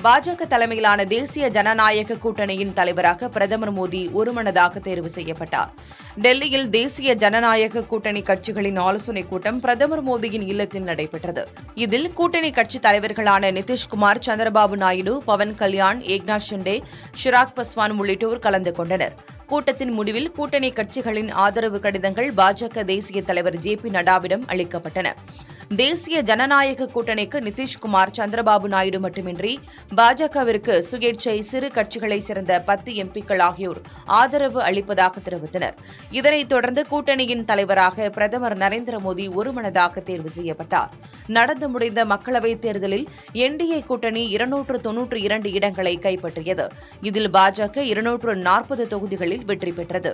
பாஜக தலைமையிலான தேசிய ஜனநாயக கூட்டணியின் தலைவராக பிரதமர் மோடி ஒருமனதாக தேர்வு செய்யப்பட்டார். டெல்லியில் தேசிய ஜனநாயக கூட்டணி கட்சிகளின் ஆலோசனைக் கூட்டம் பிரதமர் மோடியின் இல்லத்தில் நடைபெற்றது. இதில் கூட்டணி கட்சித் தலைவர்களான நிதிஷ்குமார், சந்திரபாபு நாயுடு, பவன் கல்யாண், ஏக்நாத் ஷிண்டே, ஷிராக் பஸ்வான் உள்ளிட்டோர் கலந்து கொண்டனர். கூட்டத்தின் முடிவில் கூட்டணி கட்சிகளின் ஆதரவு கடிதங்கள் பாஜக தேசிய தலைவர் ஜே.பி. நட்டாவிடம் அளிக்கப்பட்டன. தேசிய ஜனநாயக கூட்டணிக்கு நிதிஷ்குமார், சந்திரபாபு நாயுடு மட்டுமின்றி பாஜகவிற்கு சுயேட்சை சிறு கட்சிகளைச் சேர்ந்த 10 எம்பிக்கள் ஆகியோர் ஆதரவு அளிப்பதாக தெரிவித்தனர். இதனைத் தொடர்ந்து கூட்டணியின் தலைவராக பிரதமர் நரேந்திர மோடி ஒருமனதாக தேர்வு செய்யப்பட்டார். நடந்து முடிந்த மக்களவைத் தேர்தலில் என்டிஏ கூட்டணி 292 இடங்களை கைப்பற்றியது. இதில் பாஜக 240 தொகுதிகளில் வெற்றி பெற்றது.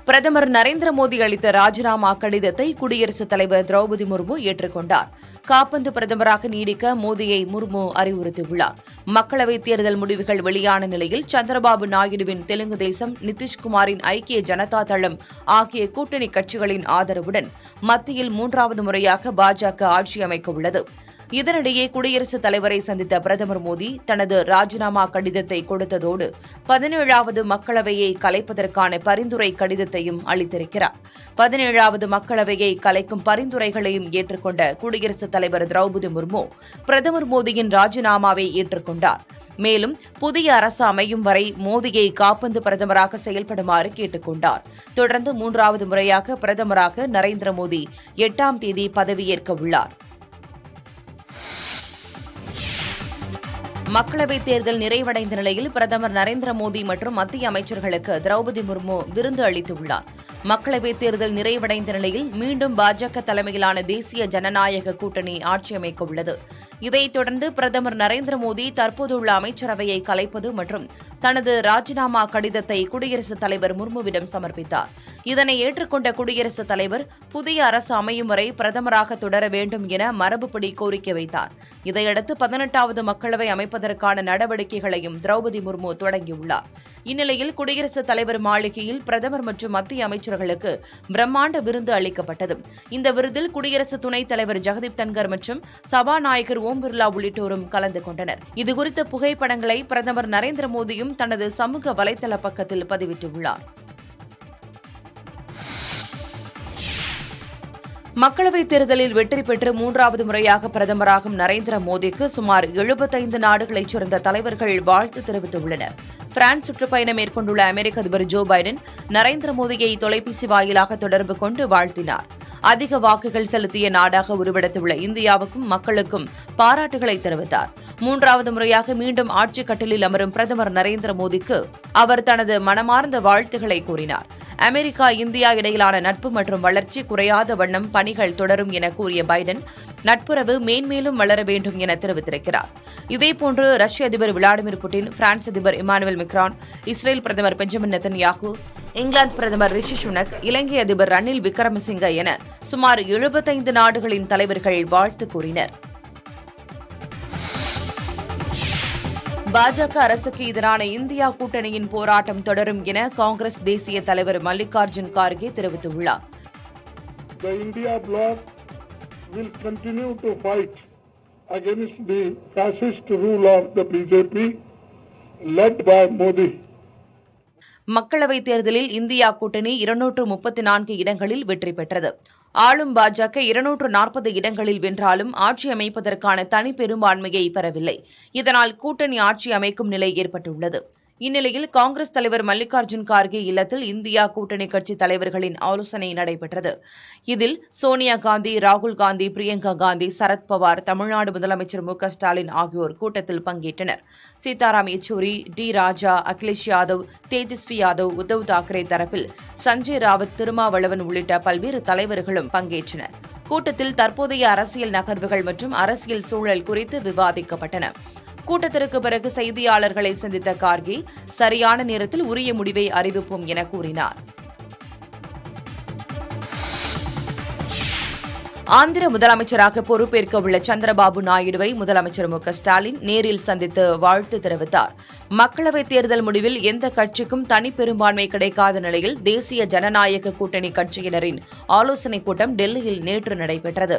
பிரதமர் நரேந்திர மோடி அளித்த ராஜினாமா கடிதத்தை குடியரசுத் தலைவர் திரௌபதி முர்மு ஏற்றுக்கொண்டார். காபந்து பிரதமராக நீடிக்க மோடியை முர்மு அறிவுறுத்தியுள்ளார். மக்களவைத் தேர்தல் முடிவுகள் வெளியான நிலையில் சந்திரபாபு நாயுடுவின் தெலுங்கு தேசம், நிதிஷ்குமாரின் ஐக்கிய ஜனதா தளம் ஆகிய கூட்டணி கட்சிகளின் ஆதரவுடன் மத்தியில் 3வது முறையாக பாஜக ஆட்சி அமைக்க உள்ளது. இதனிடையே குடியரசுத் தலைவரை சந்தித்த பிரதமர் மோடி தனது ராஜினாமா கடிதத்தை கொடுத்ததோடு 17வது மக்களவையை கலைப்பதற்கான பரிந்துரை கடிதத்தையும் அளித்திருக்கிறார். 17வது மக்களவையை கலைக்கும் பரிந்துரைகளையும் ஏற்றுக்கொண்ட குடியரசுத் தலைவர் திரௌபதி முர்மு பிரதமர் மோடியின் ராஜினாமாவை ஏற்றுக்கொண்டார். மேலும் புதிய அரசு அமையும் வரை மோடியை காபந்து பிரதமராக செயல்படுமாறு கேட்டுக் கொண்டார். தொடர்ந்து 3வது முறையாக பிரதமராக நரேந்திர மோடி 8ஆம் தேதி பதவியேற்க உள்ளார். மக்களவைத் தேர்தல் நிறைவடைந்த நிலையில் பிரதமர் நரேந்திர மோடி மற்றும் மத்திய அமைச்சர்களுக்கு திரௌபதி முர்மு விருந்து அளித்துள்ளார். மக்களவைத் தேர்தல் நிறைவடைந்த நிலையில் மீண்டும் பாஜக தலைமையிலான தேசிய ஜனநாயக கூட்டணி ஆட்சி அமைக்க உள்ளது. இதைத் தொடர்ந்து பிரதமர் நரேந்திர மோடி தற்போதுள்ள அமைச்சரவையை கலைப்பது மற்றும் தனது ராஜினாமா கடிதத்தை குடியரசுத் தலைவர் முர்முவிடம் சமர்ப்பித்தார். இதனை ஏற்றுக்கொண்ட குடியரசுத் தலைவர் புதிய அரசு அமையும் வரை பிரதமராக தொடர வேண்டும் என மரபுப்படி கோரிக்கை வைத்தார். இதையடுத்து 18வது மக்களவை அமைப்பதற்கான நடவடிக்கைகளையும் திரௌபதி முர்மு தொடங்கியுள்ளார். இந்நிலையில் குடியரசுத் தலைவர் மாளிகையில் பிரதமர் மற்றும் மத்திய அமைச்சர்களுக்கு பிரம்மாண்ட விருந்து அளிக்கப்பட்டது. இந்த விருந்தில் குடியரசு துணைத் தலைவர் ஜெகதீப் தன்கர் மற்றும் சபாநாயகர் ஓம் பிர்லா உள்ளிட்டோரும் கலந்து கொண்டனர். இதுகுறித்த புகைப்படங்களை பிரதமர் நரேந்திர மோடியும் தனது சமூக வலைதள பக்கத்தில் பதிவிட்டுள்ளார். மக்களவைத் தேர்தலில் வெற்றி பெற்று 3வது முறையாக பிரதமராகும் நரேந்திர மோடிக்கு சுமார் 75 நாடுகளைச் சேர்ந்த தலைவர்கள் வாழ்த்து தெரிவித்துள்ளனர். பிரான்ஸ் சுற்றுப்பயணம் மேற்கொண்டுள்ள அமெரிக்க அதிபர் ஜோ பைடன் நரேந்திர மோடியை தொலைபேசி வாயிலாக தொடர்பு கொண்டு வாழ்த்தினார். அதிக வாக்குகள் செலுத்திய நாடாக உருவெடுத்துள்ள இந்தியாவுக்கும் மக்களுக்கும் பாராட்டுகளை தெரிவித்தார். 3வது முறையாக மீண்டும் ஆட்சிக் கட்டிலில் அமரும் பிரதமர் நரேந்திர மோடிக்கு அவர் தனது மனமார்ந்த வாழ்த்துக்களை கூறினார். அமெரிக்கா, இந்தியா இடையிலான நட்பு மற்றும் வளர்ச்சி குறையாத வண்ணம் பணிகள் தொடரும் என கூறிய பைடன் நட்புறவு மேன்மேலும் வளர வேண்டும் என தெரிவித்திருக்கிறார். இதேபோன்று ரஷ்ய அதிபர் விளாடிமிர் புட்டின், பிரான்ஸ் அதிபர் இமானுவேல் மெக்ரான், இஸ்ரேல் பிரதமர் பெஞ்சமின் நெத்தன்யாகு, இங்கிலாந்து பிரதமர் ரிஷி சுனக், இலங்கை அதிபர் ரணில் விக்ரமசிங்க என சுமார் 75 நாடுகளின் தலைவர்கள் வாழ்த்து கூறினர். பாஜக அரசுக்கு எதிரான இந்தியா கூட்டணியின் போராட்டம் தொடரும் என காங்கிரஸ் தேசிய தலைவர் மல்லிகார்ஜுன் கார்கே தெரிவித்துள்ளார். The India bloc will continue to fight against the fascist rule of the BJP led by Modi. மக்களவைத் தேர்தலில் இந்தியா கூட்டணி 234 இடங்களில் வெற்றி பெற்றது. ஆளும் பாஜக 240 இடங்களில் வென்றாலும் ஆட்சி அமைப்பதற்கான தனி பெரும்பான்மையை பெறவில்லை. இதனால் கூட்டணி ஆட்சி அமைக்கும் நிலை ஏற்பட்டுள்ளது. இந்நிலையில் காங்கிரஸ் தலைவர் மல்லிகார்ஜுன் கார்கே இல்லத்தில் இந்தியா கூட்டணி கட்சி தலைவர்களின் ஆலோசனை நடைபெற்றது. இதில் சோனியா காந்தி, ராகுல் காந்தி, பிரியங்கா காந்தி, சரத்பவார், தமிழ்நாடு முதலமைச்சர் மு க ஸ்டாலின் ஆகியோர் கூட்டத்தில் பங்கேற்றனர். சீதாராம் யெச்சூரி, டி ராஜா, அகிலேஷ் யாதவ், தேஜஸ்வி யாதவ், உத்தவ் தாக்கரே தரப்பில் சஞ்சய் ராவத், திருமாவளவன் உள்ளிட்ட பல்வேறு தலைவர்களும் பங்கேற்றனர். கூட்டத்தில் தற்போதைய அரசியல் நகர்வுகள் மற்றும் அரசியல் சூழல் குறித்து விவாதிக்கப்பட்டன. கூட்டத்திற்கு பிறகு செய்தியாளர்களை சந்தித்த கார்கே சரியான நேரத்தில் உரிய முடிவை அறிவிப்போம் என கூறினார். ஆந்திர முதலமைச்சராக பொறுப்பேற்க உள்ள சந்திரபாபு நாயுடுவை முதலமைச்சர் மு.க.ஸ்டாலின் நேரில் சந்தித்து வாழ்த்து தெரிவித்தார். மக்களவைத் தேர்தல் முடிவில் எந்த கட்சிக்கும் தனிப்பெரும்பான்மை கிடைக்காத நிலையில் தேசிய ஜனநாயக கூட்டணி கட்சியினரின் ஆலோசனைக் கூட்டம் டெல்லியில் நேற்று நடைபெற்றது.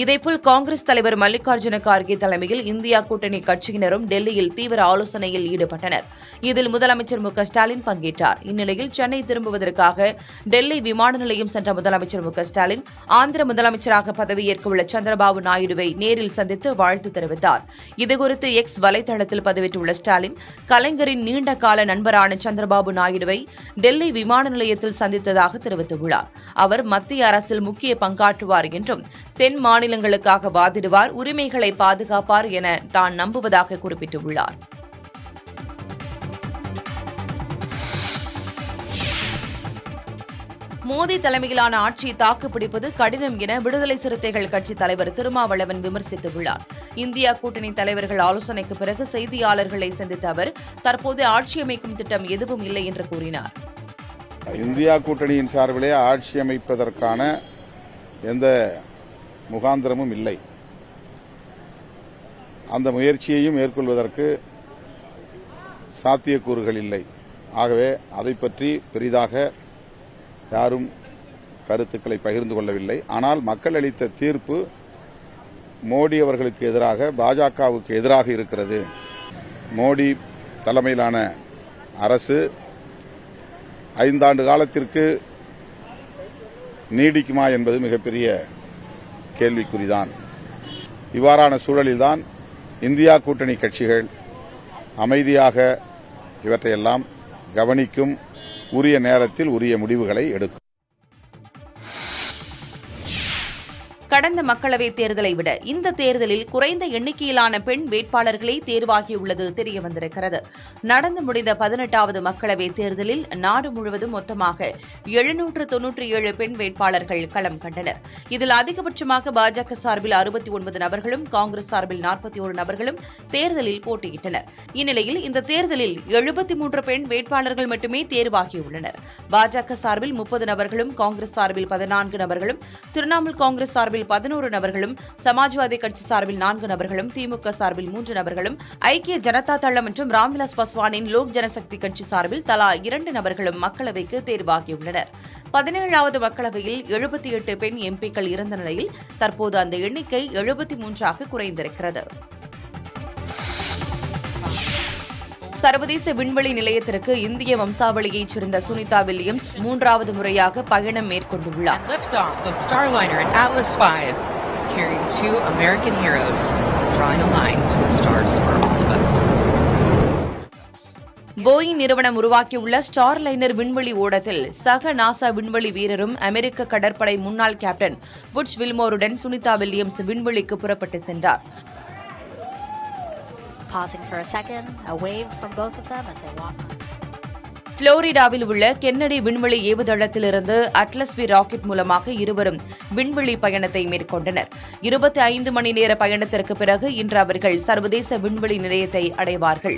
இதேபோல் காங்கிரஸ் தலைவர் மல்லிகார்ஜுன கார்கே தலைமையில் இந்தியா கூட்டணி கட்சியினரும் டெல்லியில் தீவிர ஆலோசனையில் ஈடுபட்டனர். இதில் முதலமைச்சர் மு.க.ஸ்டாலின் பங்கேற்றார். இந்நிலையில் சென்னை திரும்புவதற்காக டெல்லி விமான நிலையம் சென்ற முதலமைச்சர் மு.க.ஸ்டாலின் ஆந்திர முதலமைச்சராக பதவியேற்க உள்ள சந்திரபாபு நாயுடுவை நேரில் சந்தித்து வாழ்த்து தெரிவித்தார். இதுகுறித்து எக்ஸ் வலைதளத்தில் பதிவிட்டுள்ள ஸ்டாலின், கலைஞரின் நீண்ட கால நண்பரான சந்திரபாபு நாயுடுவை டெல்லி விமான நிலையத்தில் சந்தித்ததாக தெரிவித்துள்ளார். அவர் மத்திய அரசில் முக்கிய பங்காற்றுவார் என்றும் தென் மாநிலங்களுக்காக வாதிடுவார், உரிமைகளை பாதுகாப்பார் என தான் நம்புவதாக குறிப்பிட்டுள்ளார். மோடி தலைமையிலான ஆட்சியை தாக்குப்பிடிப்பது கடினம் என விடுதலை சிறுத்தைகள் கட்சித் தலைவர் திருமாவளவன் விமர்சித்துள்ளார். இந்தியா கூட்டணி தலைவர்கள் ஆலோசனைக்கு பிறகு செய்தியாளர்களை சந்தித்த அவர் தற்போது ஆட்சி அமைக்கும் திட்டம் எதுவும் இல்லை என்று கூறினார். இந்தியா கூட்டணியின் சார்பிலே ஆட்சி அமைப்பதற்கான எந்த முகாந்திரமும் இல்லை. அந்த முயற்சியையும் மேற்கொள்வதற்கு சாத்தியக்கூறுகள் இல்லை. ஆகவே அதை பற்றி பெரிதாக யாரும் கருத்துக்களை பகிர்ந்து கொள்ளவில்லை. ஆனால் மக்கள் அளித்த தீர்ப்பு மோடி அவர்களுக்கு எதிராக, பாஜகவுக்கு எதிராக இருக்கிறது. மோடி தலைமையிலான அரசு 5 ஆண்டு காலத்திற்கு நீடிக்குமா என்பது மிகப்பெரிய கேள்விக்குறிதான். இவ்வாறான சூழலில்தான் இந்தியா கூட்டணி கட்சிகள் அமைதியாக இவற்றையெல்லாம் கவனிக்கும், உரிய நேரத்தில் உரிய முடிவுகளை எடுக்கும். கடந்த மக்களவைத் தேர்தலை விட இந்த தேர்தலில் குறைந்த எண்ணிக்கையிலான பெண் வேட்பாளர்களே தேர்வாகியுள்ளது தெரியவந்திருக்கிறது. நடந்து முடிந்த 18வது மக்களவைத் தேர்தலில் நாடு முழுவதும் மொத்தமாக 797 பெண் வேட்பாளர்கள் களம் கண்டனர். இதில் அதிகபட்சமாக பாஜக சார்பில் 69 நபர்களும், காங்கிரஸ் சார்பில் 41 நபர்களும் தேர்தலில் போட்டியிட்டனர். இந்நிலையில் இந்த தேர்தலில் 73 பெண் வேட்பாளர்கள் மட்டுமே தேர்வாகியுள்ளனர். பாஜக சார்பில் 30 நபர்களும், காங்கிரஸ் சார்பில் 14 நபர்களும், திரிணாமுல் காங்கிரஸ் சார்பில் 11 நபர்களும், சமாஜ்வாதி கட்சி சார்பில் 4 நபர்களும், திமுக சார்பில் 3 நபர்களும், ஐக்கிய ஜனதா தளம் மற்றும் ராம்விலாஸ் பாஸ்வானின் லோக் ஜனசக்தி கட்சி சார்பில் தலா 2 நபர்களும் மக்களவைக்கு தேர்வாகியுள்ளனர். 17வது மக்களவையில் 78 பெண் எம்பிக்கள் இருந்த நிலையில் தற்போது அந்த எண்ணிக்கை 73ஆக குறைந்திருக்கிறது. சர்வதேச விண்வெளி நிலையத்திற்கு இந்திய வம்சாவளியைச் சேர்ந்த சுனிதா வில்லியம்ஸ் 3வது முறையாக பயணம் மேற்கொண்டுள்ளார். போயிங் நிறுவனம் உருவாக்கியுள்ள ஸ்டார் லைனர் விண்வெளி ஓடத்தில் சக நாசா விண்வெளி வீரரும் அமெரிக்க கடற்படை முன்னாள் கேப்டன் புட்ச் வில்மோருடன் சுனிதா வில்லியம்ஸ் விண்வெளிக்கு புறப்பட்டு சென்றார். Pausing for a second, a wave from both of them as they walk on. புளோரிடாவில் உள்ள கென்னடி விண்வெளி ஏவுதளத்திலிருந்து அட்லஸ் வி ராக்கெட் மூலமாக இருவரும் விண்வெளி பயணத்தை மேற்கொண்டனர். 25 மணி நேர பயணத்திற்கு பிறகு இன்று அவர்கள் சர்வதேச விண்வெளி நிலையத்தை அடைவார்கள்.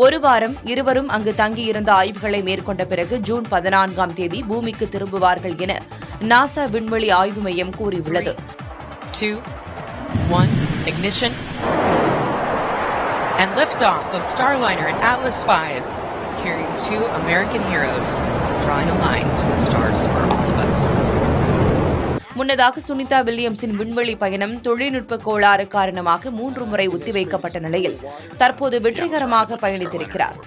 ஒரு வாரம் இருவரும் அங்கு தங்கியிருந்த ஆய்வுகளை மேற்கொண்ட பிறகு ஜூன் 14ஆம் தேதி பூமிக்கு திரும்புவார்கள் என நாசா விண்வெளி ஆய்வு மையம் கூறியுள்ளது. 2, 1, ignition, and liftoff of Starliner and Atlas V, carrying 2 American heroes, drawing a line to the stars for all of us. முன்னதாக சுனிதா வில்லியம்ஸின் விண்வெளி பயணம் தொழில்நுட்ப கோளாறு காரணமாக 3 முறை ஒத்திவைக்கப்பட்ட நிலையில் தற்போது வெற்றிகரமாக பயணித்திருக்கிறார்.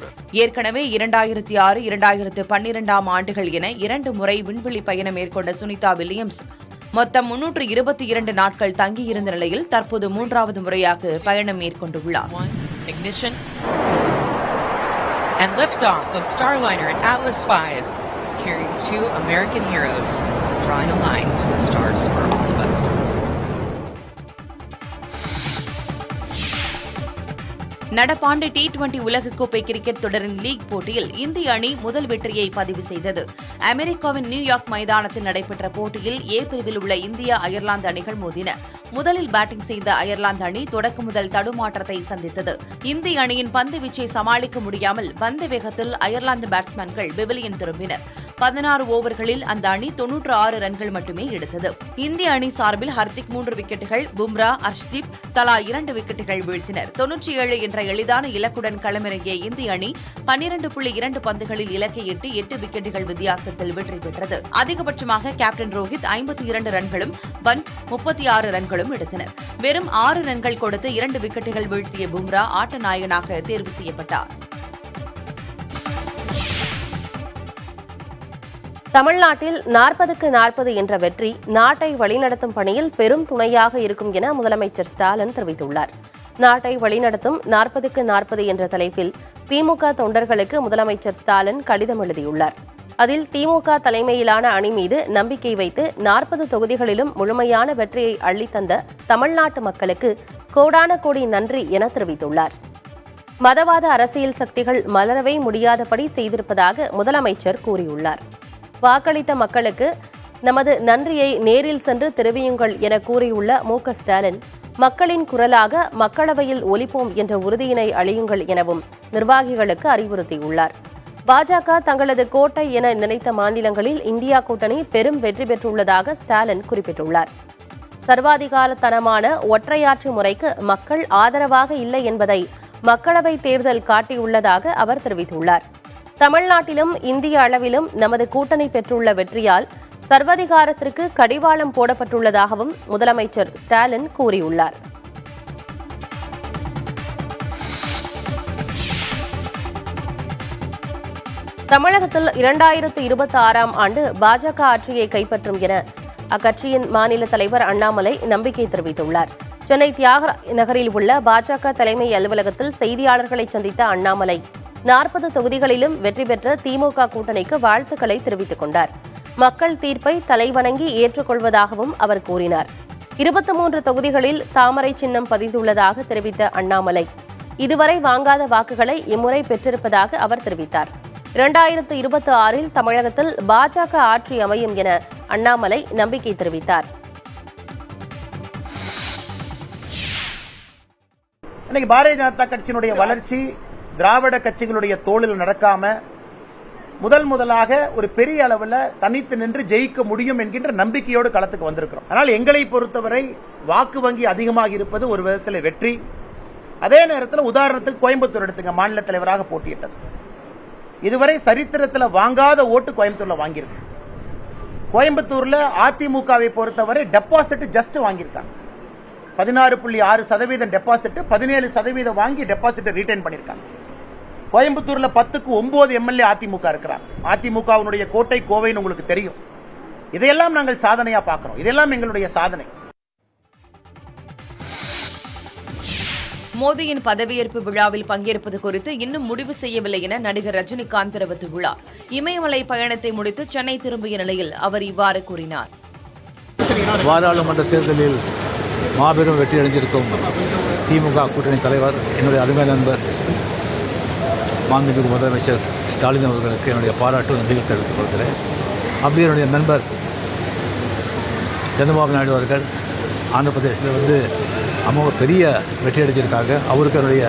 ஏற்கனவே 2006, 2012ஆம் ஆண்டுகள் என 2 முறை விண்வெளி பயணம் மேற்கொண்ட சுனிதா வில்லியம்ஸ் மொத்தம் 322 நாட்கள் தங்கியிருந்த நிலையில் தற்போது 3வது முறையாக பயணம் மேற்கொண்டுள்ளார். Ignition and liftoff of Starliner and Atlas V, carrying 2 American heroes, drawing a line to the stars for all of us. நடப்பாண்டு T20 உலகக்கோப்பை கிரிக்கெட் தொடரின் லீக் போட்டியில் இந்திய அணி முதல் வெற்றியை பதிவு செய்தது. அமெரிக்காவின் நியூயார்க் மைதானத்தில் நடைபெற்ற போட்டியில் ஏ பிரிவில் உள்ள இந்தியா அயர்லாந்து அணிகள் மோதின. முதலில் பேட்டிங் செய்த அயர்லாந்து அணி தொடக்க முதல் தடுமாற்றத்தை சந்தித்தது. இந்திய அணியின் பந்து வீச்சை சமாளிக்க முடியாமல் பந்து வேகத்தில் அயர்லாந்து பேட்ஸ்மேன்கள் பெவிலியன் திரும்பினர். 16 ஓவர்களில் அந்த அணி 96 ரன்கள் மட்டுமே எடுத்தது. இந்திய அணி சார்பில் ஹர்திக் 3 விக்கெட்டுகள், பும்ரா, அர்ஷ்தீப் தலா 2 விக்கெட்டுகள் வீழ்த்தினர். 97 என்ற எளிதான இலக்குடன் களமிறங்கிய இந்திய அணி 12.2 பந்துகளில் இலக்கை எட்டி 8 விக்கெட்டுகள் வித்தியாசத்தில் வெற்றி பெற்றது. அதிகபட்சமாக கேப்டன் ரோஹித் 52 ரன்களும், பண்ட் 36 ரன்களும் எடுத்தனர். வெறும் 6 ரன்கள் கொடுத்து 2 விக்கெட்டுகள் வீழ்த்திய பும்ரா ஆட்ட நாயகனாக தேர்வு செய்யப்பட்டார். தமிழ்நாட்டில் 40க்கு 40 என்ற வெற்றி நாட்டை வழிநடத்தும் பணியில் பெரும் துணையாக இருக்கும் என முதலமைச்சர் ஸ்டாலின் தெரிவித்துள்ளார். நாட்டை வழிநடத்தும் 40க்கு 40 என்ற தலைப்பில் திமுக தொண்டர்களுக்கு முதலமைச்சர் ஸ்டாலின் கடிதம் எழுதியுள்ளார். அதில் திமுக தலைமையிலான அணி மீது நம்பிக்கை வைத்து 40 தொகுதிகளிலும் முழுமையான வெற்றியை அள்ளித்தந்த தமிழ்நாட்டு மக்களுக்கு கோடான கோடி நன்றி என தெரிவித்துள்ளார். மதவாத அரசியல் சக்திகள் மலரவே முடியாதபடி செய்திருப்பதாக முதலமைச்சர் கூறியுள்ளார். வாக்களித்த மக்களுக்கு நமது நன்றியை நேரில் சென்று தெரிவியுங்கள் என கூறியுள்ள மு.க. ஸ்டாலின், மக்களின் குரலாக மக்களவையில் ஒலிப்போம் என்ற உறுதியினை அளியுங்கள் எனவும் நிர்வாகிகளுக்கு அறிவுறுத்தியுள்ளார். பாஜக தங்களது கோட்டை என நினைத்த மாநிலங்களில் இந்தியா கூட்டணி பெரும் வெற்றி பெற்றுள்ளதாக ஸ்டாலின் குறிப்பிட்டுள்ளார். சர்வாதிகாரத்தனமான ஒற்றையாட்சி முறைக்கு மக்கள் ஆதரவாக இல்லை என்பதை மக்களவைத் தேர்தல் காட்டியுள்ளதாக அவர் தெரிவித்துள்ளார். தமிழ்நாட்டிலும் இந்திய அளவிலும் நமது கூட்டணி பெற்றுள்ள வெற்றியால் சர்வாதிகாரத்திற்கு கடிவாளம் போடப்பட்டுள்ளதாகவும் முதலமைச்சர் ஸ்டாலின் கூறியுள்ளார். தமிழகத்தில் 2026ஆம் ஆண்டு பாஜக ஆட்சியை கைப்பற்றும் என அக்கட்சியின் மாநில தலைவர் அண்ணாமலை நம்பிக்கை தெரிவித்துள்ளார். சென்னை தியாகராய நகரில் உள்ள பாஜக தலைமை அலுவலகத்தில் செய்தியாளர்களை சந்தித்த அண்ணாமலை 40 தொகுதிகளிலும் வெற்றி பெற்ற திமுக கூட்டணிக்கு வாழ்த்துக்களை தெரிவித்துக் கொண்டார். மக்கள் தீர்ப்பை தலைவணங்கி ஏற்றுக்கொள்வதாகவும் அவர் கூறினார். 23 தொகுதிகளில் தாமரை சின்னம் பதிந்துள்ளதாக தெரிவித்த அண்ணாமலை, இதுவரை வாங்காத வாக்குகளை இம்முறை பெற்றிருப்பதாக அவர் தெரிவித்தார். 2026இல் தமிழகத்தில் பாஜக ஆட்சி அமையும் என அண்ணாமலை நம்பிக்கை தெரிவித்தார். இன்னைக்கு பாரதிய ஜனதா கட்சியினுடைய வளர்ச்சி திராவிட கட்சிகளுடைய தோளில் நடக்காம முதலாக ஒரு பெரிய அளவில் தனித்து நின்று ஜெயிக்க முடியும் என்கின்ற நம்பிக்கையோடு களத்துக்கு வந்திருக்கிறோம். ஆனால் எங்களை பொறுத்தவரை வாக்கு வங்கி அதிகமாக இருப்பது ஒரு விதத்தில் வெற்றி. அதே நேரத்தில் உதாரணத்துக்கு கோயம்புத்தூர் எடுத்துங்க, மாநில தலைவராக போட்டியிட்டது. இதுவரை சரித்திரத்தில் வாங்காத ஓட்டு கோயம்புத்தூர்ல வாங்கியிருக்கு. கோயம்புத்தூர்ல அதிமுகவை பொறுத்தவரை டெபாசிட் ஜஸ்ட் வாங்கியிருக்காங்க. 16.6% டெபாசிட், 17% வாங்கி டெபாசிட் ரிட்டைன் பண்ணிருக்காங்க. கோயம்புத்தூர்ல 10க்கு 9 எம்எல்ஏ அதிமுக இருக்கிறாங்க. அதிமுகவினுடைய கோட்டை கோவைன்னு உங்களுக்கு தெரியும். இதையெல்லாம் நாங்கள் சாதனையா பார்க்கிறோம். இதெல்லாம் எங்களுடைய சாதனை. மோடியின் பதவியேற்பு விழாவில் பங்கேற்பது குறித்து இன்னும் முடிவு செய்யவில்லை என நடிகர் ரஜினிகாந்த் தெரிவித்துள்ளார். இமயமலை பயணத்தை முடித்து சென்னை திரும்பிய நிலையில் அவர் இவ்வாறு கூறினார். பாராளுமன்ற தேர்தலில் மாபெரும் வெற்றி அடைந்திருக்கும் திமுக கூட்டணி தலைவர், என்னுடைய அருமை நண்பர் மாண்புமிகு முதலமைச்சர் ஸ்டாலின் அவர்களுக்கு என்னுடைய பாராட்டு நன்றிகள் தெரிவித்துக் கொள்கிறேன். அப்படி என்னுடைய நண்பர் சந்திரபாபு நாயுடு அவர்கள் ஆந்திர பிரதேசத்தில் அமோக பெரிய வெற்றி அடைஞ்சிருக்காங்க. அவருக்கு என்னுடைய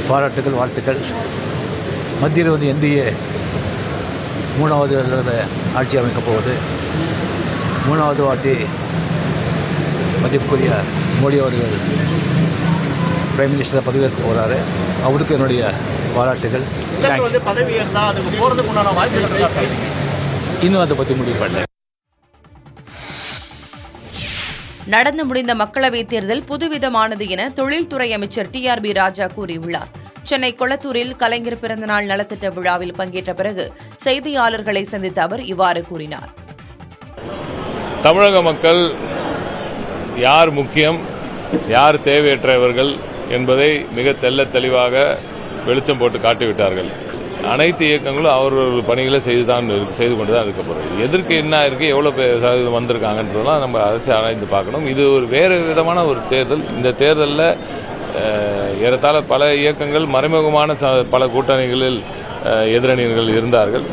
பாராட்டுகள், வாழ்த்துக்கள். மத்தியில் என்டிஏ 3வது தடவை ஆட்சி அமைக்கப் போவது. 3வது வாட்டி மதிப்புக்குரிய மோடி அவர்கள் பிரைம் மினிஸ்டர் பதவியேற்க போகிறாரு. அவருக்கு என்னுடைய பாராட்டுகள். இன்னும் அதை பற்றி முடிவு பண்ணல. நடந்து முடிந்த மக்களவைத் தேர்தல் புதுவிதமானது என தொழில்துறை அமைச்சர் TRB ராஜா கூறியுள்ளார். சென்னை கொளத்தூரில் கலைஞர் பிறந்தநாள் நலத்திட்ட விழாவில் பங்கேற்ற பிறகு செய்தியாளர்களை சந்தித்த அவர் இவ்வாறு கூறினார். தமிழக மக்கள் யார் முக்கியம், யார் தேவையற்றவர்கள் என்பதை மிக தெள்ளத் தெளிவாக வெளிச்சம் போட்டு காட்டிவிட்டார்கள். அனைத்து இயக்கங்களும் அவர்கள் பணிகளை செய்து கொண்டுதான் இருக்கப்படுறது. எதற்கு என்ன இருக்கு, எவ்வளவு சதவீதம் வந்திருக்காங்கன்றதெல்லாம் நம்ம அரசு ஆராய்ந்து பார்க்கணும். இது ஒரு வேறு விதமான ஒரு தேர்தல். இந்த தேர்தலில் ஏறத்தாழ பல இயக்கங்கள் மறைமுகமான பல கூட்டணிகளில் எதிரணிகள் இருந்தார்கள்.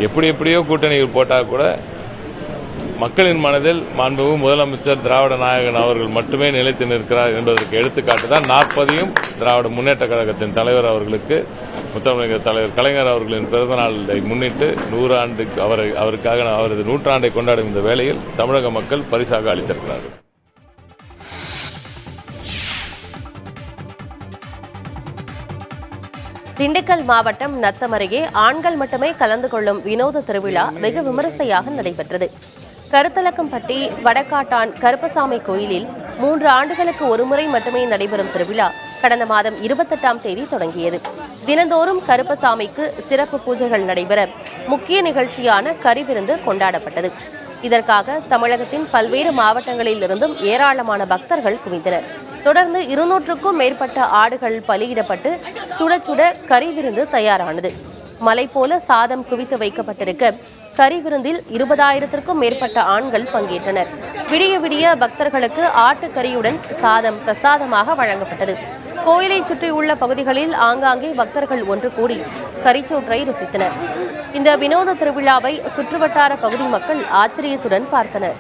எப்படியோ கூட்டணிகள் போட்டால் கூட மக்களின் மனதில் மாண்புமிகு முதலமைச்சர் திராவிட நாயகன் அவர்கள் மட்டுமே நிலைத்து நிற்கிறார் என்பதற்கு எடுத்துக்காட்டு தான் 40ஐயும் திராவிட முன்னேற்ற கழகத்தின் தலைவர் அவர்களுக்கு முத்தமிழர் தலைவர் கலைஞர் அவர்களின் பிறந்தநாளை முன்னிட்டு 100 ஆண்டு அவருக்காக அவரது 100 கொண்டாடும் இந்த வேளையில் தமிழக மக்கள் பரிசாக அளித்திருக்கிறார்கள். திண்டுக்கல் மாவட்டம் நத்தம் அருகே ஆண்கள் மட்டுமே கலந்து கொள்ளும் வினோத திருவிழா வெகு விமரிசையாக நடைபெற்றது. கருத்தலக்கம்பட்டி வடக்காட்டான் கருப்பசாமி கோயிலில் 3 ஆண்டுகளுக்கு ஒருமுறை மட்டுமே நடைபெறும் திருவிழா கடந்த மாதம் 28ஆம் தேதி தொடங்கியது. தினந்தோறும் கருப்பசாமிக்கு சிறப்பு பூஜைகள் நடைபெற முக்கிய நிகழ்ச்சியான கரிவிருந்து கொண்டாடப்பட்டது. இதற்காக தமிழகத்தின் பல்வேறு மாவட்டங்களில் இருந்தும் ஏராளமான பக்தர்கள் குவிந்தனர். தொடர்ந்து 200க்கும் மேற்பட்ட ஆடுகள் பலியிடப்பட்டு சுட சுட கரிவிருந்து தயாரானது. மலை போல சாதம் குவித்து வைக்கப்பட்டிருக்க கரிவிருந்தில் 20,000க்கும் மேற்பட்ட ஆண்கள் பங்கேற்றனர். விடிய விடிய பக்தர்களுக்கு ஆட்டுக்கறியுடன் சாதம் பிரசாதமாக வழங்கப்பட்டது. கோயிலை சுற்றியுள்ள பகுதிகளில் ஆங்காங்கே பக்தர்கள் ஒன்று கூடி கரிச்சோற்றை ருசித்தனர். இந்த வினோத திருவிழாவை சுற்றுவட்டார பகுதி மக்கள் ஆச்சரியத்துடன் பார்த்தனர்.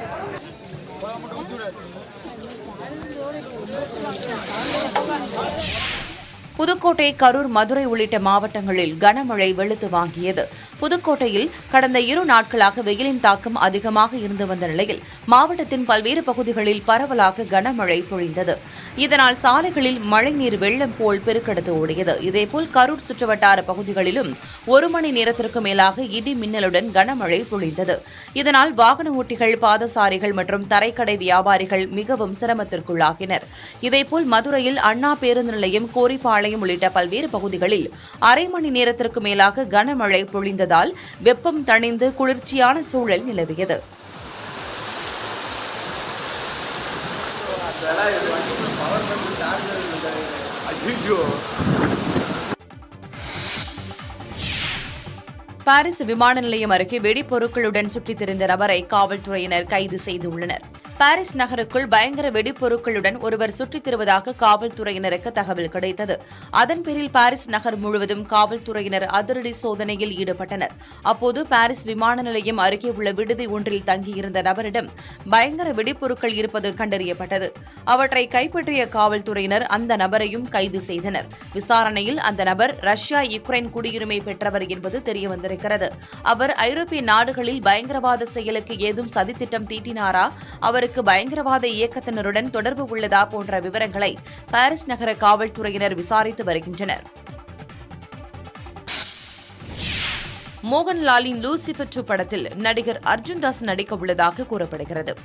புதுக்கோட்டை, கரூர், மதுரை உள்ளிட்ட மாவட்டங்களில் கனமழை வெளுத்து வாங்கியது. புதுக்கோட்டையில் கடந்த 2 நாட்களாக வெயிலின் தாக்கம் அதிகமாக இருந்து வந்த நிலையில் மாவட்டத்தின் பல்வேறு பகுதிகளில் பரவலாக கனமழை பொழிந்தது. இதனால் சாலைகளில் மழைநீர் வெள்ளம் போல் பெருக்கெடுத்து ஓடியது. இதேபோல் கரூர் சுற்றுவட்டார பகுதிகளிலும் 1 மணி நேரத்திற்கு மேலாக இடி மின்னலுடன் கனமழை பொழிந்தது. இதனால் வாகன ஓட்டிகள், பாதசாரிகள் மற்றும் தரைக்கடை வியாபாரிகள் மிகவும் சிரமத்திற்குள்ளாகினர். இதேபோல் மதுரையில் அண்ணா பேருந்து நிலையம், கோரிப்பாளையம் உள்ளிட்ட பல்வேறு பகுதிகளில் அரை மணி நேரத்திற்கு மேலாக கனமழை பொழிந்ததால் வெப்பம் தணிந்து குளிர்ச்சியான சூழல் நிலவியது. பாரிஸ் விமான நிலையம் அருகே வெடிப்பொருட்களுடன் சுற்றித் திரிந்த நபரை காவல்துறையினர் கைது செய்துள்ளனர். பாரிஸ் நகருக்குள் பயங்கர வெடிப்பொருட்களுடன் ஒருவர் சுற்றித் திரிவதாக காவல்துறையினருக்கு தகவல் கிடைத்தது. அதன் பேரில் பாரிஸ் நகர் முழுவதும் காவல்துறையினர் அதிரடி சோதனையில் ஈடுபட்டனர். அப்போது பாரிஸ் விமான நிலையம் அருகே உள்ள விடுதி ஒன்றில் தங்கியிருந்த நபரிடம் பயங்கர வெடிப்பொருட்கள் இருப்பது கண்டறியப்பட்டது. அவற்றை கைப்பற்றிய காவல்துறையினர் அந்த நபரையும் கைது செய்தனர். விசாரணையில் அந்த நபர் ரஷ்யா, யுக்ரைன் குடியுரிமை பெற்றவர் என்பது தெரியவந்திருக்கிறது. அவர் ஐரோப்பிய நாடுகளில் பயங்கரவாத செயலுக்கு ஏதும் சதித்திட்டம் தீட்டினாரா, அவருக்கு பயங்கரவாத இயக்கத்தினருடன் தொடர்பு உள்ளதா போன்ற விவரங்களை பாரிஸ் நகர காவல்துறையினர் விசாரித்து வருகின்றனர். மோகன்லாலின் லூசிபர் 2 படத்தில் நடிகர் அர்ஜுன் தாஸ் நடிக்க உள்ளதாக கூறப்படுகிறது.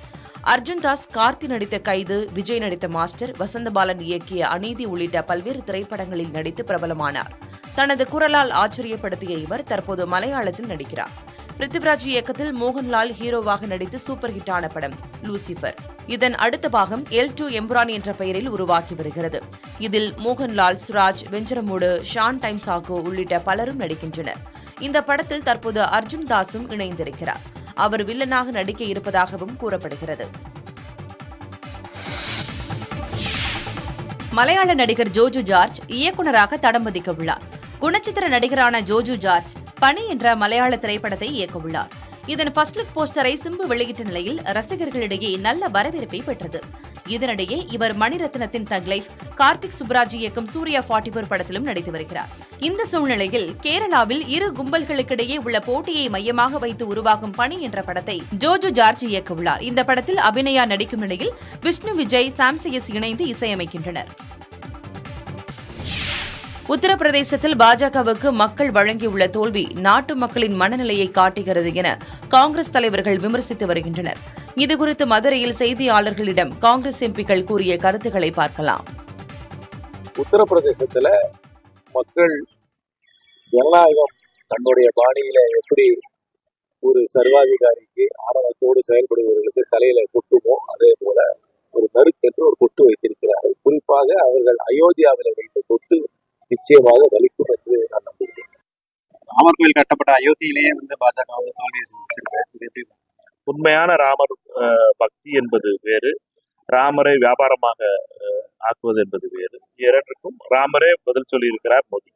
அர்ஜுன் தாஸ் கார்த்தி நடித்த கைது, விஜய் நடித்த மாஸ்டர், வசந்தபாலன் இயக்கிய அநீதி உள்ளிட்ட பல்வேறு திரைப்படங்களில் நடித்து பிரபலமானார். தனது குரலால் ஆச்சரியப்படுத்திய இவர் தற்போது மலையாளத்தில் நடிக்கிறார். பிருத்திவிராஜ் இயக்கத்தில் மோகன்லால் ஹீரோவாக நடித்து சூப்பர் ஹிட்டான படம் லூசிபர். இதன் அடுத்த பாகம் L2 எம்புரான் என்ற பெயரில் உருவாக்கி வருகிறது. இதில் மோகன்லால், சுராஜ், வெஞ்சரமூடு, ஷான் டைம் சாகோ உள்ளிட்ட பலரும் நடிக்கின்றனர். இந்த படத்தில் தற்போது அர்ஜுன் தாஸும் இணைந்திருக்கிறார். அவர் வில்லனாக நடிக்க இருப்பதாகவும் கூறப்படுகிறது. மலையாள நடிகர் ஜோஜு ஜார்ஜ் இயக்குநராக தடம் பதிக்க உள்ளார். குணச்சித்திர நடிகரான ஜோஜு ஜார்ஜ் பனி என்ற மலையாள திரைப்படத்தை இயக்க உள்ளார். இதன் ஃபர்ஸ்ட் லுக் போஸ்டரை சிம்பு வெளியிட்ட நிலையில் ரசிகர்களிடையே நல்ல வரவேற்பை பெற்றது. இதனிடையே இவர் மணிரத்னத்தின் தக் லைஃப், கார்த்திக் சுப்ராஜ் இயக்கும் சூர்யா 44 படத்திலும் நடித்து வருகிறார். இந்த சூழ்நிலையில் கேரளாவில் 2 கும்பல்களுக்கிடையே உள்ள போட்டியை மையமாக வைத்து உருவாகும் பனி என்ற படத்தை ஜோஜு ஜார்ஜ் இயக்க உள்ளார். இந்த படத்தில் அபிநயா நடிக்கும் நிலையில் விஷ்ணு, விஜய், சாம்சியஸ் இணைந்து இசையமைக்கின்றனர். உத்தரப்பிரதேசத்தில் பாஜகவுக்கு மக்கள் வழங்கியுள்ள தோல்வி நாட்டு மக்களின் மனநிலையை காட்டுகிறது என காங்கிரஸ் தலைவர்கள் விமர்சித்து வருகின்றனர். இதுகுறித்து மதுரையில் செய்தியாளர்களிடம் காங்கிரஸ் எம்பிக்கள் கூறிய கருத்துக்களை பார்க்கலாம். உத்தரப்பிரதேசத்துல மக்கள் ஜனநாயகம் தன்னுடைய பாணியில எப்படி ஒரு சர்வாதிகாரிக்கு ஆணவத்தோடு செயல்படுபவர்களுக்கு தலையில கொட்டுமோ அதே போல ஒரு நறுக்கென்று ஒரு கொட்டு வைத்திருக்கிறார்கள். குறிப்பாக அவர்கள் அயோத்தியாவில வைத்த கொட்டு நிச்சயமாக வலிக்கும் என்று நான் நம்புகிறேன். ராமர் கோயில் கட்டப்பட்ட அயோத்தியிலேயே பாஜக தோல்வி செஞ்சிருக்கு. உண்மையான ராமர் பக்தி என்பது வேறு, ராமரை வியாபாரமாக ஆக்குவது என்பது வேறு. இரண்டுக்கும் ராமரே பதில் சொல்லியிருக்கிறார் மோடி.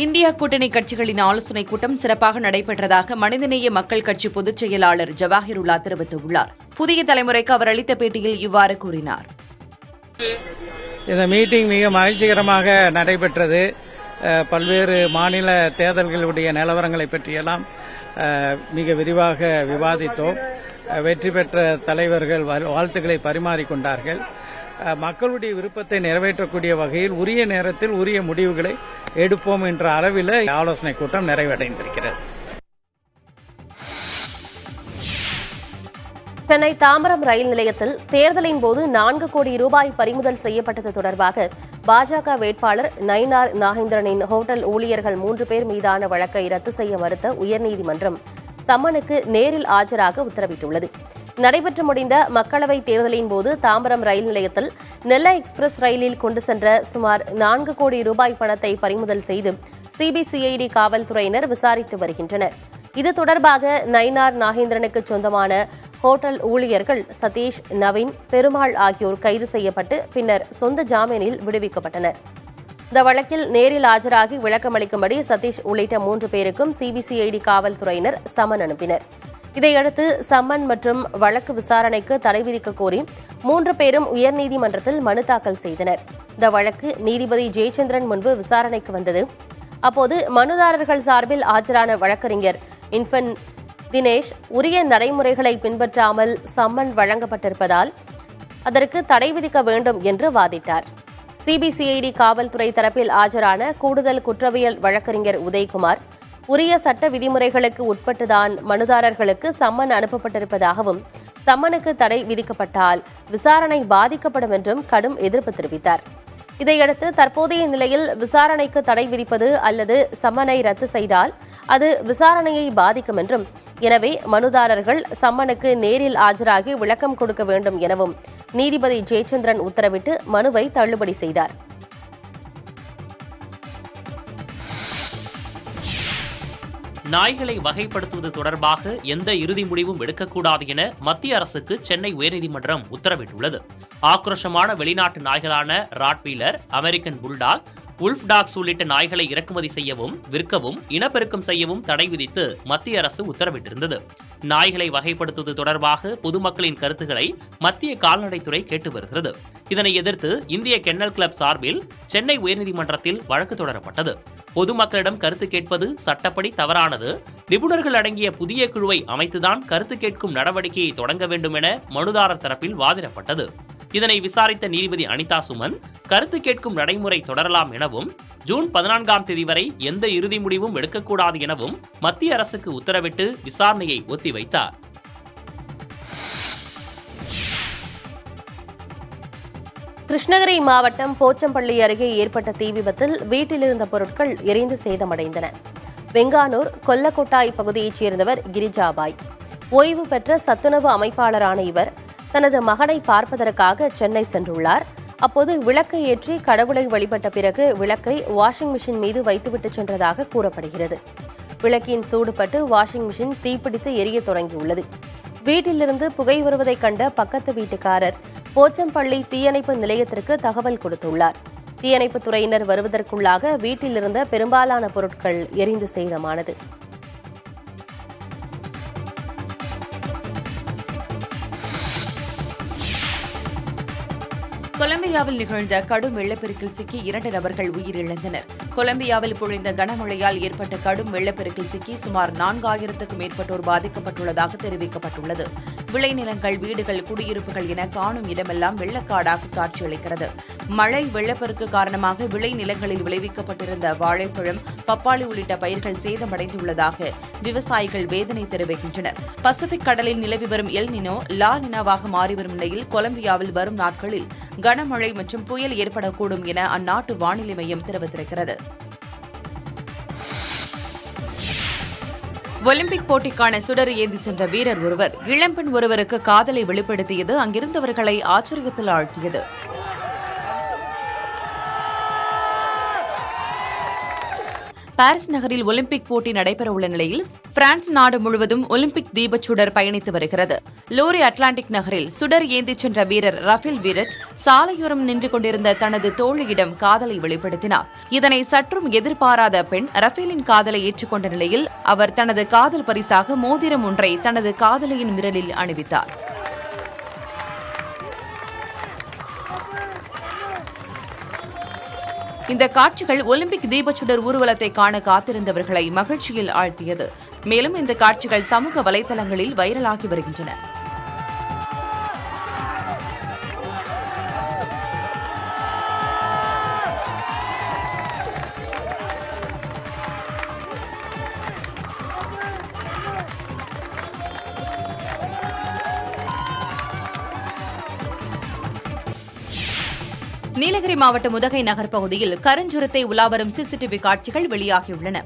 இந்தியா கூட்டணி கட்சிகளின் ஆலோசனைக் கூட்டம் சிறப்பாக நடைபெற்றதாக மனிதநேய மக்கள் கட்சி பொதுச் செயலாளர் ஜவாஹிருல்லா தெரிவித்துள்ளார். புதிய தலைமுறைக்கு அவர் அளித்த பேட்டியில் இவ்வாறு கூறினார். இந்த மீட்டிங் மிக மகிழ்ச்சிகரமாக நடைபெற்றது. பல்வேறு மாநில தேர்தல்களுடைய நிலவரங்களை பற்றியெல்லாம் மிக விரிவாக விவாதித்தோம். வெற்றி பெற்ற தலைவர்கள் வாழ்த்துக்களை பரிமாறிக்கொண்டார்கள். மக்களுடைய விருப்பத்தை நிறைவேற்றக்கூடிய வகையில் உரிய நேரத்தில் உரிய முடிவுகளை எடுப்போம் என்ற அளவில் ஆலோசனை கூட்டம் நிறைவடைந்திருக்கிறது. சென்னை தாம்பரம் ரயில் நிலையத்தில் தேர்தலின் போது 4 கோடி ரூபாய் பறிமுதல் செய்யப்பட்டது தொடர்பாக பாஜக வேட்பாளர் நயினார் நாகேந்திரனின் ஹோட்டல் ஊழியர்கள் 3 பேர் மீதான வழக்கை ரத்து செய்ய மறுத்த உயர்நீதிமன்றம் சம்மனுக்கு நேரில் ஆஜராக உத்தரவிட்டுள்ளது. நடைபெற்று முடிந்த மக்களவைத் தேர்தலின் போது தாம்பரம் ரயில் நிலையத்தில் நெல்லை எக்ஸ்பிரஸ் ரயிலில் கொண்டு சென்ற சுமார் 4 கோடி ரூபாய் பணத்தை பறிமுதல் செய்து சிபிசிஐடி காவல்துறையினர் விசாரித்து வருகின்றனர். இது தொடர்பாக நயினார் நாகேந்திரனுக்கு சொந்தமான ஹோட்டல் ஊழியர்கள் சதீஷ், நவீன், பெருமாள் ஆகியோர் கைது செய்யப்பட்டு பின்னர் சொந்த ஜாமீனில் விடுவிக்கப்பட்டனர். இந்த வழக்கில் நேரில் ஆஜராகி விளக்கமளிக்கும்படி சதீஷ் உள்ளிட்ட 3 பேருக்கும் சிபிசிஐடி காவல்துறையினர் சம்மன் அனுப்பினர். இதையடுத்து சம்மன் மற்றும் வழக்கு விசாரணைக்கு தடை விதிக்க கோரி 3 பேரும் உயர்நீதிமன்றத்தில் மனு தாக்கல் செய்தனர். இந்த வழக்கு நீதிபதி ஜெயச்சந்திரன் முன்பு விசாரணைக்கு வந்தது. அப்போது மனுதாரர்கள் சார்பில் ஆஜரான வழக்கறிஞர் இன்ஃபன் தினேஷ் உரிய நடைமுறைகளை பின்பற்றாமல் சம்மன் வழங்கப்பட்டிருப்பதால் அதற்கு தடை விதிக்க வேண்டும் என்று வாதிட்டார். சிபிசிஐடி காவல்துறை தரப்பில் ஆஜரான கூடுதல் குற்றவியல் வழக்கறிஞர் உதயகுமார் உரிய சட்ட விதிமுறைகளுக்கு உட்பட்டுதான் மனுதாரர்களுக்கு சம்மன் அனுப்பப்பட்டிருப்பதாகவும் சம்மனுக்கு தடை விதிக்கப்பட்டால் விசாரணை பாதிக்கப்படும் என்றும் கடும் எதிர்ப்பு தெரிவித்தார். இதையடுத்து தற்போதைய நிலையில் விசாரணைக்கு தடை விதிப்பது அல்லது சம்மனை ரத்து செய்தால் அது விசாரணையை பாதிக்கும் என்றும், எனவே மனுதாரர்கள் சம்மனுக்கு நேரில் ஆஜராகி விளக்கம் கொடுக்க வேண்டும் எனவும் நீதிபதி ஜெயச்சந்திரன் உத்தரவிட்டு மனுவை தள்ளுபடி செய்தார். நாய்களை வகைப்படுத்துவது தொடர்பாக எந்த இறுதி முடிவும் எடுக்கக்கூடாது என மத்திய அரசுக்கு சென்னை உயர்நீதிமன்றம் உத்தரவிட்டுள்ளது. ஆக்ரோஷமான வெளிநாட்டு நாய்களான Rottweiler, American bulldog, wolf dogs உள்ளிட்ட நாய்களை இறக்குமதி செய்யவும் விற்கவும் இனப்பெருக்கம் செய்யவும் தடை விதித்து மத்திய அரசு உத்தரவிட்டிருந்தது. நாய்களை வகைப்படுத்துவது தொடர்பாக பொதுமக்களின் கருத்துக்களை மத்திய கால்நடைத்துறை கேட்டு வருகிறது. இதனை எதிர்த்து இந்திய கென்னல் கிளப் சார்பில் சென்னை உயர்நீதிமன்றத்தில் வழக்கு தொடரப்பட்டது. பொதுமக்களிடம் கருத்து கேட்பது சட்டப்படி தவறானது, நிபுணர்கள் அடங்கிய புதிய குழுவை அமைத்துதான் கருத்து கேட்கும் நடவடிக்கையை தொடங்க வேண்டும் என மனுதாரர் தரப்பில் வாதிடப்பட்டது. இதனை விசாரித்த நீதிபதி அனிதா சுமன் கருத்து கேட்கும் நடைமுறை தொடரலாம் எனவும் ஜூன் 14ஆம் தேதி வரை எந்த இறுதி முடிவும் எடுக்கக்கூடாது எனவும் மத்திய அரசுக்கு உத்தரவிட்டு விசாரணையை ஒத்திவைத்தார். கிருஷ்ணகிரி மாவட்டம் போச்சம்பள்ளி அருகே ஏற்பட்ட தீ விபத்தில் வீட்டில் இருந்த பொருட்கள் எரிந்து சேதமடைந்தன. வெங்கானூர் கொல்லக்கொட்டாய் பகுதியைச் சேர்ந்தவர் கிரிஜாபாய். ஓய்வு பெற்ற சத்துணவு அமைப்பாளரான இவர் தனது மகனை பார்ப்பதற்காக சென்னை சென்றுள்ளார். அப்போது விளக்கை ஏற்றி கடவுளை வழிபட்ட பிறகு விளக்கை வாஷிங் மிஷின் மீது வைத்துவிட்டு சென்றதாக கூறப்படுகிறது. விளக்கின் சூடுபட்டு வாஷிங் மிஷின் தீப்பிடித்து எரிய தொடங்கியுள்ளது. வீட்டிலிருந்து புகை வருவதைக் கண்ட பக்கத்து வீட்டுக்காரர் போச்சம்பள்ளி தீயணைப்பு நிலையத்திற்கு தகவல் கொடுத்துள்ளார். தீயணைப்புத் துறையினர் வருவதற்குள்ளாக வீட்டிலிருந்த பெரும்பாலான பொருட்கள் எரிந்து சேதமானது. கொலம்பியாவில் நிகழ்ந்த கடும் வெள்ளப்பெருக்கில் சிக்கி 2 நபர்கள் உயிரிழந்தனர். கொலம்பியாவில் பொழிந்த கனமழையால் ஏற்பட்ட கடும் வெள்ளப்பெருக்கில் சிக்கி சுமார் 4000க்கும் மேற்பட்டோர் பாதிக்கப்பட்டுள்ளதாக தெரிவிக்கப்பட்டுள்ளது. விளைநிலங்கள், வீடுகள், குடியிருப்புகள் என காணும் இடமெல்லாம் வெள்ளக்காடாக காட்சியளிக்கிறது. மழை வெள்ளப்பெருக்கு காரணமாக விளைநிலங்களில் விளைவிக்கப்பட்டிருந்த வாழைப்பழம், பப்பாளி உள்ளிட்ட பயிர்கள் சேதமடைந்துள்ளதாக விவசாயிகள் வேதனை தெரிவிக்கின்றனர். பசிபிக் கடலில் நிலவி வரும் எல் நினோ லா நினோவாக மாறிவரும் நிலையில் கொலம்பியாவில் வரும் நாட்களில் கனமழை மற்றும் புயல் ஏற்படக்கூடும் என அந்நாட்டு வானிலை மையம் தெரிவித்திருக்கிறது. ஒலிம்பிக் போட்டிக்கான சுடர் ஏந்தி சென்ற வீரர் ஒருவர் இளம்பெண் ஒருவருக்கு காதலை வெளிப்படுத்தியது அங்கிருந்தவர்களை ஆச்சரியத்தில் ஆழ்த்தியது. பாரிஸ் நகரில் ஒலிம்பிக் போட்டி நடைபெறவுள்ள நிலையில் பிரான்ஸ் நாடு முழுவதும் ஒலிம்பிக் தீபச்சுடர் பயணித்து வருகிறது. லோரி அட்லாண்டிக் நகரில் சுடர் ஏந்திச் சென்ற வீரர் ரஃபேல் வீரட் சாலையோரம் நின்று கொண்டிருந்த தனது தோழியிடம் காதலை வெளிப்படுத்தினார். இதனை சற்றும் எதிர்பாராத பெண் ரஃபேலின் காதலை ஏற்றுக்கொண்ட நிலையில் அவர் தனது காதல் பரிசாக மோதிரம் ஒன்றை தனது காதலியின் விரலில் அணிவித்தார். இந்த காட்சிகள் ஒலிம்பிக் தீபச்சுடர் ஊர்வலத்தை காண காத்திருந்தவர்களை மகிழ்ச்சியில் ஆழ்த்தியது. மேலும் இந்த காட்சிகள் சமூக வலைதளங்களில் வைரலாகி வருகின்றன. நீலகிரி மாவட்டம் உதகை நகர் பகுதியில் கருஞ்சுரத்தை உலாவரும் சிசிடிவி காட்சிகள் வெளியாகியுள்ளன.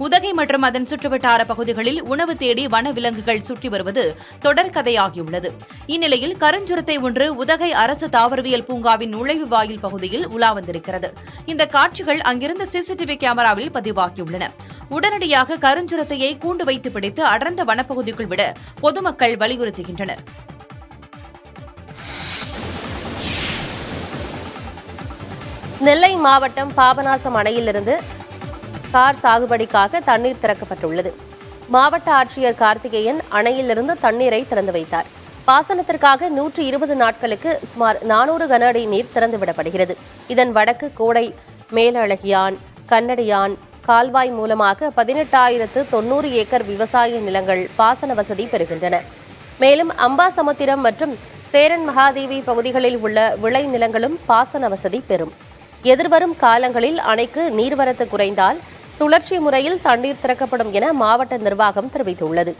உதகை மற்றும் அதன் சுற்றுவட்டார பகுதிகளில் உணவு தேடி வனவிலங்குகள் சுற்றி வருவது தொடர்கதையாகியுள்ளது. இந்நிலையில் கருஞ்சுரத்தை ஒன்று உதகை அரசு தாவரவியல் பூங்காவின் நுழைவு வாயில் பகுதியில் உலா வந்திருக்கிறது. இந்த காட்சிகள் அங்கிருந்த சிசிடிவி கேமராவில் பதிவாகியுள்ளன. உடனடியாக கருஞ்சுரத்தையை கூண்டு வைத்து பிடித்து அடர்ந்த வனப்பகுதிக்குள் விட பொதுமக்கள் வலியுறுத்துகின்றனர். நெல்லை மாவட்டம் பாபநாசம் அணையிலிருந்து கார் சாகுபடிக்காக தண்ணீர் திறக்கப்பட்டுள்ளது. மாவட்ட ஆட்சியர் கார்த்திகேயன் அணையிலிருந்து தண்ணீரை திறந்து வைத்தார். பாசனத்திற்காக 120 நாட்களுக்கு சுமார் 400 கன அடி நீர் திறந்துவிடப்படுகிறது. இதன் வடக்கு கோடை மேலழகியான் கண்ணடியான் கால்வாய் மூலமாக 18,090 ஏக்கர் விவசாய நிலங்கள் பாசன வசதி பெறுகின்றன. மேலும் அம்பாசமுத்திரம் மற்றும் சேரன் மகாதேவி பகுதிகளில் உள்ள விளை நிலங்களும் பாசன வசதி பெறும். எதிர்வரும் காலங்களில் அணைக்கு நீர்வரத்து குறைந்தால் சுழற்சி முறையில் தண்ணீர் திறக்கப்படும் என மாவட்ட நிர்வாகம் தெரிவித்துள்ளது.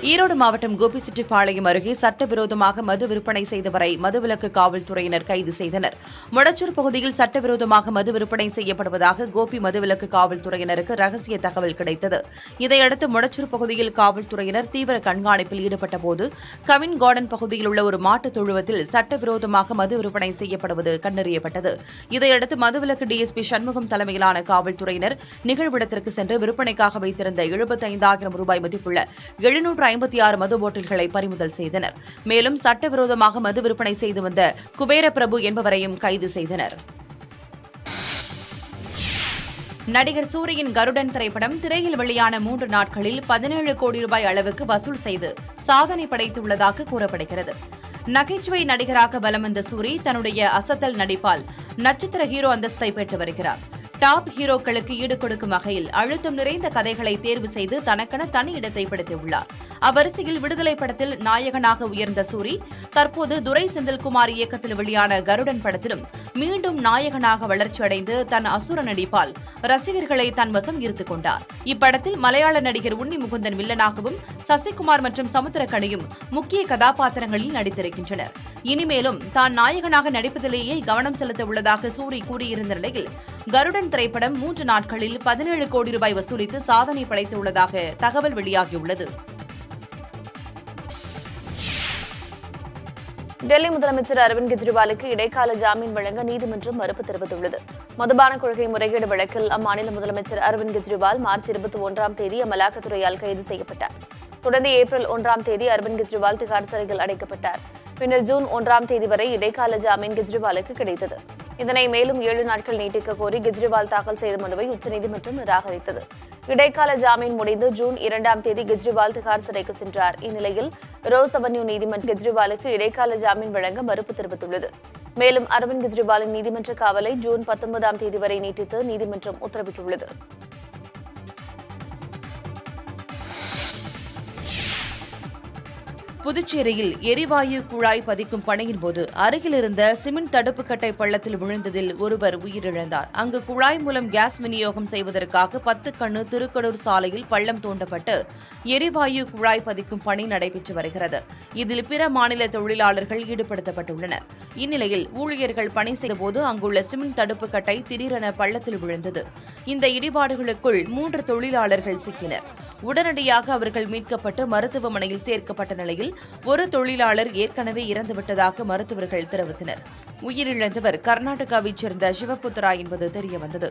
ஈரோடு மாவட்டம் கோபிச்செட்டிப்பாளையம் அருகே சட்டவிரோதமாக மது விற்பனை செய்தவரை மதுவிலக்கு காவல்துறையினர் கைது செய்தனர். மொடச்சூர் பகுதியில் சட்டவிரோதமாக மது விற்பனை செய்யப்படுவதாக கோபி மதுவிலக்கு காவல்துறையினருக்கு ரகசிய தகவல் கிடைத்தது. இதையடுத்து மொடச்சூர் பகுதியில் காவல்துறையினர் தீவிர கண்காணிப்பில் ஈடுபட்டபோது கவின் கார்டன் பகுதியில் உள்ள ஒரு மாட்டுத் தொழுவத்தில் சட்டவிரோதமாக மது விற்பனை செய்யப்படுவது கண்டறியப்பட்டது. இதையடுத்து மதுவிலக்கு டிஎஸ்பி சண்முகம் தலைமையிலான காவல்துறையினர் நிகழ்விடத்திற்கு சென்று விற்பனைக்காக வைத்திருந்த 75,000 ரூபாய் மதிப்புள்ள 756 மது பாட்டில்களை பறிமுதல் செய்தனர். மேலும் சட்டவிரோதமாக மது விற்பனை செய்து வந்த குபேர பிரபு என்பவரையும் கைது செய்தனர். நடிகர் சூரியின் கருடன் திரைப்படம் திரையில் வெளியான 3 நாட்களில் 17 கோடி ரூபாய் அளவுக்கு வசூல் செய்து சாதனை படைத்துள்ளதாக கூறப்படுகிறது. நகைச்சுவை நடிகராக வலம் வந்த சூரி தன்னுடைய அசத்தல் நடிப்பால் நட்சத்திர ஹீரோ அந்தஸ்தை பெற்று வருகிறார். டாப் ஹீரோக்களுக்கு ஈடு கொடுக்கும் வகையில் அழுத்தம் நிறைந்த கதைகளை தேர்வு செய்து தனக்கென தனி இடத்தை பிடித்துள்ளார். அவ்வரிசையில் விடுதலை படத்தில் நாயகனாக உயர்ந்த சூரி தற்போது துரை செந்தில்குமார் இயக்கத்தில் வெளியான கருடன் படத்திலும் மீண்டும் நாயகனாக வளர்ச்சியடைந்து தன் அசுர நடிப்பால் ரசிகர்களை தன் வசம் ஈர்த்துக் கொண்டார். இப்படத்தில் மலையாள நடிகர் உன்னி முகுந்தன் வில்லனாகவும் சசிகுமார் மற்றும் சமுத்திரக்கனியும் முக்கிய கதாபாத்திரங்களில் நடித்திருக்கின்றனர். இனிமேலும் தான் நாயகனாக நடிப்பதிலேயே கவனம் செலுத்த உள்ளதாக சூரி கூறியிருந்த நிலையில் கருடன் திரைப்படம் 3 நாட்களில் 17 கோடி ரூபாய் வசூலித்து சாதனை படைத்துள்ளதாக தகவல் வெளியாகியுள்ளது. டெல்லி முதலமைச்சர் அரவிந்த் கெஜ்ரிவாலுக்கு இடைக்கால ஜாமீன் வழங்க நீதிமன்றம் மறுப்பு தெரிவித்துள்ளது. மதுபான கொள்கை முறைகேடு வழக்கில் அம்மாநில முதலமைச்சர் அரவிந்த் கெஜ்ரிவால் மார்ச் 21ஆம் தேதி அமலாக்கத்துறையால் கைது செய்யப்பட்டார். தொடர்ந்து ஏப்ரல் 1ஆம் தேதி அரவிந்த் கெஜ்ரிவால் திகார் சிறையில் அடைக்கப்பட்டார். பின்னர் ஜூன் 1ஆம் தேதி வரை இடைக்கால ஜாமீன் கெஜ்ரிவாலுக்கு கிடைத்தது. இதனை மேலும் 7 நாட்கள் நீட்டிக்க கோரி கெஜ்ரிவால் தாக்கல் செய்த மனுவை உச்சநீதிமன்றம் நிராகரித்தது. இடைக்கால ஜாமீன் முடிந்து ஜூன் 2ஆம் தேதி கெஜ்ரிவால் திகார் சிறைக்கு சென்றார். இந்நிலையில் ரோஸ் அவென்யூ நீதிமன்றம் கெஜ்ரிவாலுக்கு இடைக்கால ஜாமீன் வழங்க மறுப்பு தெரிவித்துள்ளது. மேலும் அரவிந்த் கெஜ்ரிவாலின் நீதிமன்ற காவலை ஜூன் 19ஆம் தேதி வரை நீட்டித்து நீதிமன்றம் உத்தரவிட்டுள்ளது. புதுச்சேரியில் எரிவாயு குழாய் பதிக்கும் பணியின் போது அருகில் இருந்த சிமெண்ட் தடுப்புக்கட்டை பள்ளத்தில் விழுந்ததில் ஒருவர் உயிரிழந்தார். அங்கு குழாய் மூலம் கேஸ் விநியோகம் செய்வதற்காக 10 கண்ணு திருக்கடூர் சாலையில் பள்ளம் தோண்டப்பட்டு எரிவாயு குழாய் பதிக்கும் பணி நடைபெற்று வருகிறது. இதில் பிற மாநில தொழிலாளர்கள் ஈடுபடுத்தப்பட்டுள்ளனர். இந்நிலையில் ஊழியர்கள் பணி செய்தபோது அங்குள்ள சிமெண்ட் தடுப்புக்கட்டை திடீரென பள்ளத்தில் விழுந்தது. இந்த இடிபாடுகளுக்குள் 3 தொழிலாளர்கள் சிக்கினர். உடனடியாக அவர்கள் மீட்கப்பட்டு மருத்துவமனையில் சேர்க்கப்பட்ட நிலையில் ஒரு தொழிலாளர் ஏற்கனவே இறந்துவிட்டதாக மருத்துவர்கள் தெரிவித்தனர். உயிரிழந்தவர் கர்நாடகாவைச் சேர்ந்த சிவபுத்ரா என்பது தெரியவந்தது.